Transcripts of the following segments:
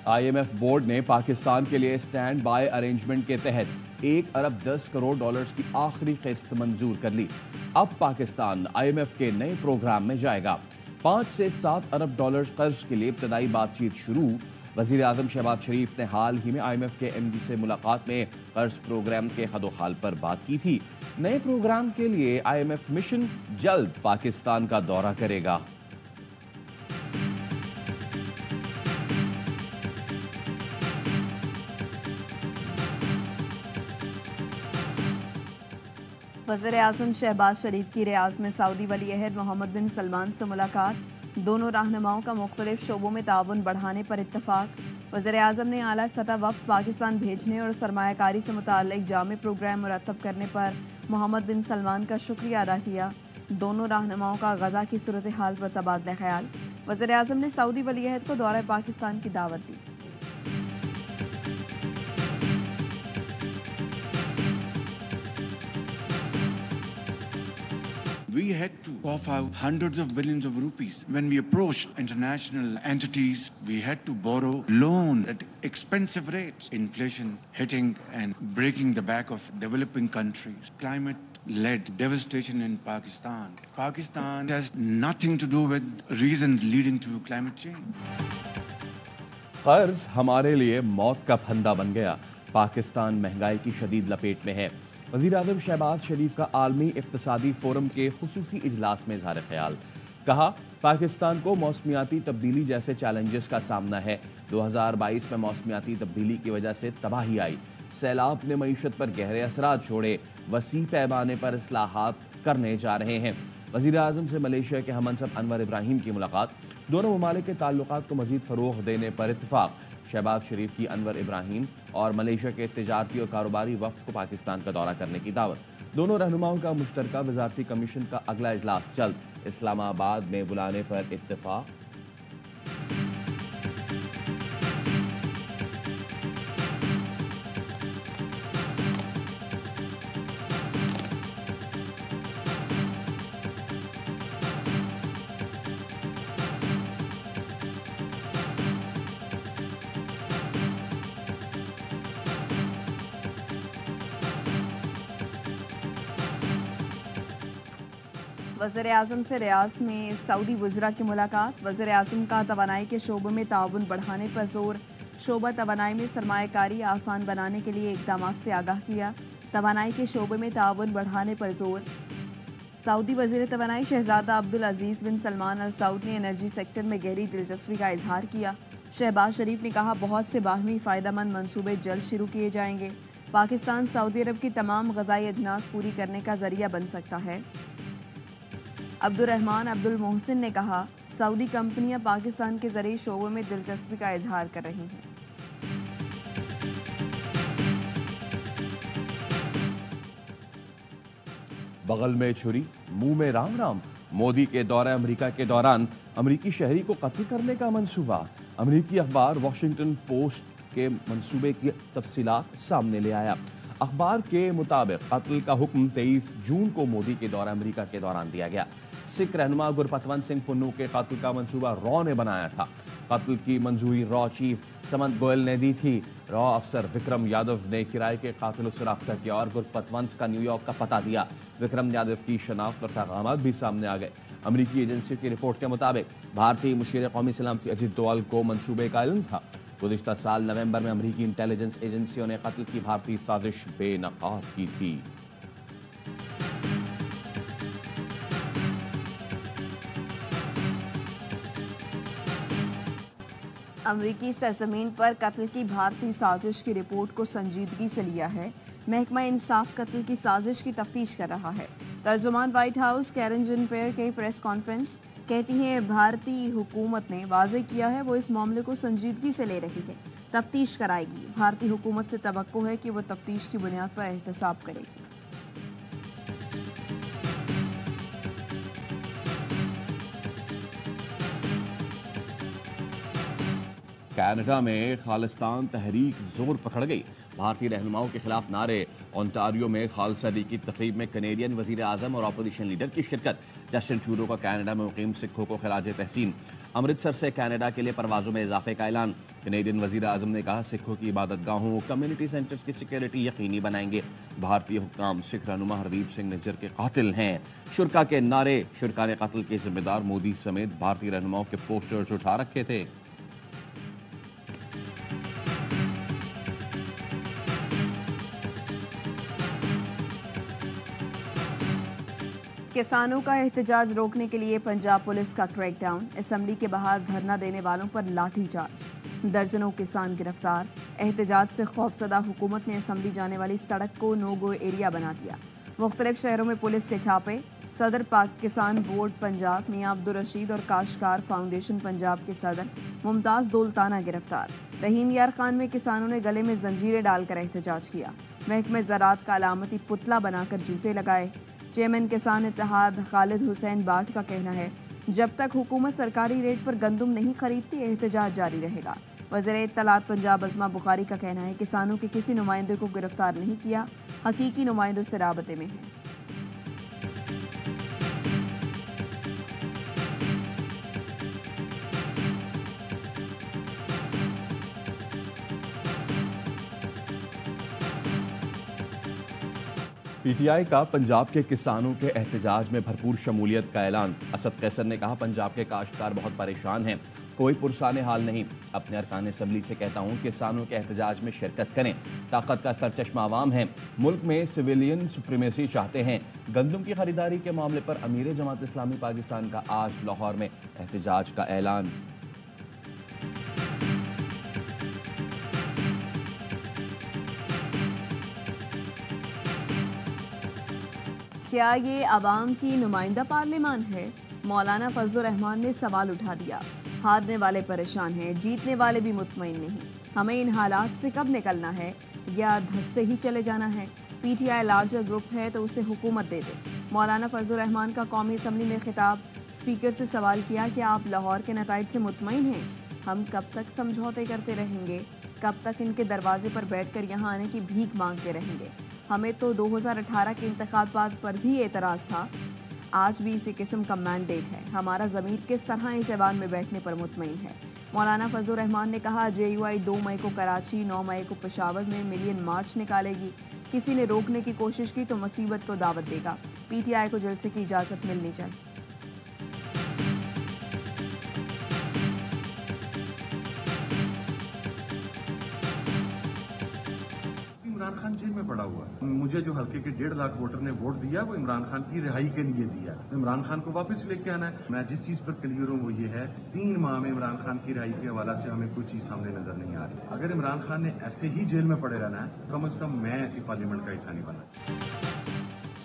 IMF board نے پاکستان کے لیے اسٹینڈ بائی ارینجمنٹ کے تحت 1 ارب 10 کروڑ ڈالرز کی آخری قسط منظور کر لی۔ اب پاکستان IMF کے نئے پروگرام میں جائے گا۔ 5 سے 7 ارب ڈالرز قرض کے لیے ابتدائی بات چیت شروع۔ وزیر اعظم شہباز شریف نے حال ہی میں IMF کے MD سے ملاقات میں قرض پروگرام کے خد و خال پر بات کی تھی۔ نئے پروگرام کے لیے IMF مشن جلد پاکستان کا دورہ کرے گا۔ وزیر اعظم شہباز شریف کی ریاض میں سعودی ولی عہد محمد بن سلمان سے ملاقات۔ دونوں رہنماؤں کا مختلف شعبوں میں تعاون بڑھانے پر اتفاق۔ وزیر اعظم نے اعلیٰ سطح وفد پاکستان بھیجنے اور سرمایہ کاری سے متعلق جامع پروگرام مرتب کرنے پر محمد بن سلمان کا شکریہ ادا کیا۔ دونوں رہنماؤں کا غزہ کی صورتحال پر تبادلہ خیال۔ وزیر اعظم نے سعودی ولی عہد کو دورہ پاکستان کی دعوت دی۔ We had to cough out hundreds of billions of rupees. When we approached international entities, we had to borrow loan at expensive rates. Inflation hitting and breaking the back of developing countries. Climate-led devastation in Pakistan. Pakistan has nothing to do with reasons leading to climate change. قرض ہمارے لیے موت کا پھندا بن گیا۔ پاکستان مہنگائی کی شدید لپیٹ میں ہے۔ وزیر اعظم شہباز شریف کا عالمی اقتصادی فورم کے خصوصی اجلاس میں اظہار خیال۔ کہا، پاکستان کو موسمیاتی تبدیلی جیسے چیلنجز کا سامنا ہے۔ 2022 میں موسمیاتی تبدیلی کی وجہ سے تباہی آئی۔ سیلاب نے معیشت پر گہرے اثرات چھوڑے۔ وسیع پیمانے پر اصلاحات کرنے جا رہے ہیں۔ وزیر اعظم سے ملیشیا کے ہم منصب انور ابراہیم کی ملاقات۔ دونوں ممالک کے تعلقات کو مزید فروغ دینے پر اتفاق۔ شہباز شریف کی انور ابراہیم اور ملیشیا کے تجارتی اور کاروباری وفد کو پاکستان کا دورہ کرنے کی دعوت۔ دونوں رہنماؤں کا مشترکہ وزارتی کمیشن کا اگلا اجلاس جلد اسلام آباد میں بلانے پر اتفاق۔ وزیر اعظم سے ریاض میں سعودی وزراء کی ملاقات۔ وزیر اعظم کا توانائی کے شعبے میں تعاون بڑھانے پر زور۔ شعبہ توانائی میں سرمایہ کاری آسان بنانے کے لیے اقدامات سے آگاہ کیا۔ توانائی کے شعبے میں تعاون بڑھانے پر زور۔ سعودی وزیر توانائی شہزادہ عبدالعزیز بن سلمان ال سعود نے انرجی سیکٹر میں گہری دلچسپی کا اظہار کیا۔ شہباز شریف نے کہا، بہت سے باہمی فائدہ مند منصوبے جلد شروع کیے جائیں گے۔ پاکستان سعودی عرب کی تمام غذائی اجناس پوری کرنے کا ذریعہ بن سکتا ہے۔ عبدالرحمان عبدالمحسن نے کہا، سعودی کمپنیاں پاکستان کے زرعی شعبوں میں دلچسپی کا اظہار کر رہی ہیں۔ بغل میں چھری، منہ میں رام رام۔ مودی کے دورہ امریکہ کے دوران امریکی شہری کو قتل کرنے کا منصوبہ۔ امریکی اخبار واشنگٹن پوسٹ کے منصوبے کی تفصیلات سامنے لے آیا۔ اخبار کے مطابق قتل کا حکم 23 جون کو مودی کے دورہ امریکہ کے دوران دیا گیا۔ سکھ رہنما گرپتونت سنگھ پنو کے قتل کا منصوبہ را نے بنایا تھا۔ قتل کی منظوری را چیف سمنت گوئل نے دی تھی۔ را افسر وکرم یادو نے کرائے کے قاتلوں سے رابطہ کیا اور گرپتونت کا نیو یارک کا پتہ دیا۔ وکرم یادو کی شناخت اور پیغامات بھی سامنے آ گئے۔ امریکی ایجنسی کی رپورٹ کے مطابق بھارتی مشیر قومی سلامتی اجیت دوال کو منصوبے کا علم تھا۔ گزشتہ سال نومبر میں امریکی انٹیلیجنس ایجنسیوں نے قتل کی بھارتی سازش بے نقاب کی تھی۔ امریکی سرزمین پر قتل کی بھارتی سازش کی رپورٹ کو سنجیدگی سے لیا ہے۔ محکمہ انصاف قتل کی سازش کی تفتیش کر رہا ہے۔ ترجمان وائٹ ہاؤس کیرن جن پیئر کی پریس کانفرنس کہتی ہیں، بھارتی حکومت نے واضح کیا ہے وہ اس معاملے کو سنجیدگی سے لے رہی ہے، تفتیش کرائے گی۔ بھارتی حکومت سے توقع ہے کہ وہ تفتیش کی بنیاد پر احتساب کرے گی۔ کینیڈا میں خالصتان تحریک زور پکڑ گئی، بھارتی رہنماؤں کے خلاف نعرے۔ اونٹاریو میں خالصہ ڈے کی تقریب میں کینیڈین وزیر اعظم اور اپوزیشن لیڈر کی شرکت۔ جسٹن ٹروڈو کا کینیڈا میں مقیم سکھوں کو خراج تحسین۔ امرتسر سے کینیڈا کے لیے پروازوں میں اضافے کا اعلان۔ کینیڈین وزیر اعظم نے کہا سکھوں کی عبادت گاہوں، کمیونٹی سینٹرز کی سیکیورٹی یقینی بنائیں گے۔ بھارتی حکام سکھ رہنما ہردیپ سنگھ نجر کے قاتل ہیں۔ شرکا کے نعرے، شرکا نے قتل کے ذمہ دار مودی سمیت بھارتی رہنماؤں کے پوسٹرز اٹھا رکھے تھے۔ کسانوں کا احتجاج روکنے کے لیے پنجاب پولیس کا کریک ڈاؤن، اسمبلی کے باہر دھرنا دینے والوں پر لاٹھی چارج، درجنوں کسان گرفتار۔ احتجاج سے خوفزدہ حکومت نے اسمبلی جانے والی سڑک کو نو گو ایریا بنا دیا۔ مختلف شہروں میں پولیس کے چھاپے۔ صدر پاک کسان بورڈ پنجاب میاں عبدالرشید اور کاشتکار فاؤنڈیشن پنجاب کے صدر ممتاز دولتانہ گرفتار۔ رحیم یار خان میں کسانوں نے گلے میں زنجیریں ڈال کر احتجاج کیا۔ محکمہ زراعت کا علامتی پتلا بنا کر جوتے لگائے۔ چیئرمین کسان اتحاد خالد حسین باٹ کا کہنا ہے جب تک حکومت سرکاری ریٹ پر گندم نہیں خریدتی احتجاج جاری رہے گا۔ وزیر اطلاعات پنجاب عظمہ بخاری کا کہنا ہے کسانوں کے کسی نمائندے کو گرفتار نہیں کیا، حقیقی نمائندوں سے رابطے میں ہیں۔ پی ٹی آئی کا پنجاب کے کسانوں کے احتجاج میں بھرپور شمولیت کا اعلان۔ اسد قیصر نے کہا پنجاب کے کاشتکار بہت پریشان ہیں، کوئی پرسان حال نہیں۔ اپنے ارکان اسمبلی سے کہتا ہوں کسانوں کے احتجاج میں شرکت کریں، طاقت کا سرچشمہ عوام ہے، ملک میں سویلین سپریمیسی چاہتے ہیں۔ گندم کی خریداری کے معاملے پر امیر جماعت اسلامی پاکستان کا آج لاہور میں احتجاج کا اعلان۔ کیا یہ عوام کی نمائندہ پارلیمان ہے؟ مولانا فضل الرحمان نے سوال اٹھا دیا۔ ہارنے والے پریشان ہیں، جیتنے والے بھی مطمئن نہیں۔ ہمیں ان حالات سے کب نکلنا ہے یا دھستے ہی چلے جانا ہے؟ پی ٹی آئی لارجر گروپ ہے تو اسے حکومت دے دے۔ مولانا فضل الرحمان کا قومی اسمبلی میں خطاب۔ اسپیکر سے سوال کیا کہ آپ لاہور کے نتائج سے مطمئن ہیں؟ ہم کب تک سمجھوتے کرتے رہیں گے؟ کب تک ان کے دروازے پر بیٹھ کر یہاں آنے کی بھیک مانگتے رہیں گے؟ ہمیں تو 2018 کے انتخابات پر بھی اعتراض تھا، آج بھی اسی قسم کا مینڈیٹ ہے۔ ہمارا ضمیر کس طرح اس ایوان میں بیٹھنے پر مطمئن ہے؟ مولانا فضل الرحمان نے کہا جے یو آئی 2 مئی کو کراچی، 9 مئی کو پشاور میں ملین مارچ نکالے گی۔ کسی نے روکنے کی کوشش کی تو مصیبت کو دعوت دے گا۔ پی ٹی آئی کو جلسے کی اجازت ملنی چاہیے۔ عمران خان جیل میں پڑا ہوا ہے۔ مجھے جو حلقے کے 1.5 لاکھ ووٹر نے ووٹ دیا وہ عمران خان کی رہائی کے لیے دیا۔ عمران خان کو واپس لے کے آنا ہے۔ میں جس چیز پر کلیئر ہوں وہ یہ ہے 3 ماہ میں عمران خان کی رہائی کے حوالہ سے ہمیں کوئی چیز سامنے نظر نہیں آ رہی۔ اگر عمران خان نے ایسے ہی جیل میں پڑے رہنا ہے کم از کم میں ایسی پارلیمنٹ کا حصہ نہیں بنا۔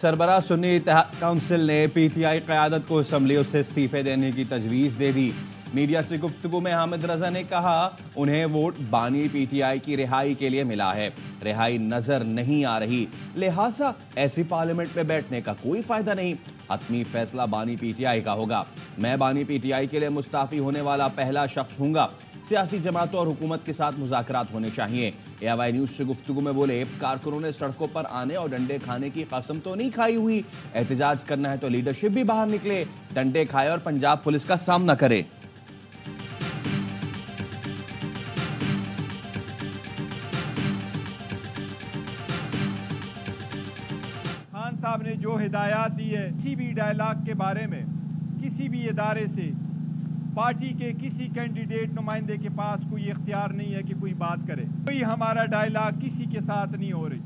سربراہ سنی اتحاد کونسل نے پی ٹی آئی قیادت کو اسمبلیوں سے استعفے دینے کی تجویز دے دی۔ میڈیا سے گفتگو میں حامد رضا نے کہا انہیں ووٹ بانی پی ٹی آئی کی رہائی کے لیے ملا ہے، رہائی نظر نہیں آ رہی، لہٰذا ایسی پارلیمنٹ میں بیٹھنے کا کوئی فائدہ نہیں، حتمی فیصلہ بانی پی ٹی آئی کا ہوگا۔ میں بانی پی ٹی آئی کے لیے مستعفی ہونے والا پہلا شخص ہوں گا۔ سیاسی جماعتوں اور حکومت کے ساتھ مذاکرات ہونے چاہیے۔ اے آئی نیوز سے گفتگو میں بولے کارکنوں نے سڑکوں پر آنے اور ڈنڈے کھانے کی قسم تو نہیں کھائی ہوئی، احتجاج کرنا ہے تو لیڈرشپ بھی باہر نکلے، ڈنڈے کھائے اور پنجاب پولیس کا سامنا کرے۔ خان صاحب نے جو ہدایات دی ہے کسی بھی ڈائلاگ کے بارے میں کسی بھی ادارے سے پارٹی کے کسی کینڈیڈیٹ نمائندے کے پاس کوئی اختیار نہیں ہے کہ کوئی بات کرے، کوئی ہمارا ڈائلاگ کسی کے ساتھ نہیں ہو رہی۔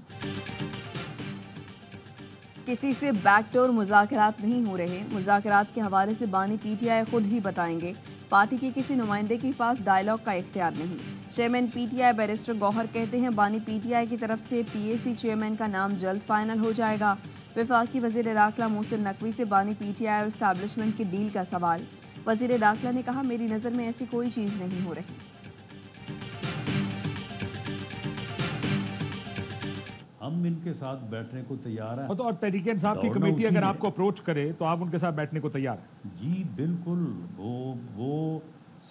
کسی سے بیک ڈور مذاکرات نہیں ہو رہے، مذاکرات کے حوالے سے بانی پی ٹی آئی خود ہی بتائیں گے، پارٹی کے کسی نمائندے کے پاس ڈائلاگ کا اختیار نہیں۔ Chairman P T I barrister Gohar کہتے ہیں بانی پی ٹی آئی کی طرف سے پی اے سی چیئرمین کا نام جلد فائنل ہو جائے گا۔ وفاقی وزیر داخلہ محسن نقوی سے بانی پی ٹی آئی اور اسٹیبلشمنٹ کی ڈیل کا سوال۔ وزیر داخلہ نے کہا میری نظر میں ایسی کوئی چیز نہیں ہو رہی۔ ہم ان کے ساتھ بیٹھنے کو تیار ہیں اور تحریک انصاف کی کمیٹی اگر آپ کو اپروچ کرے تو آپ ان کے ساتھ بیٹھنے کو تیار ہیں؟ جی بالکل، وہ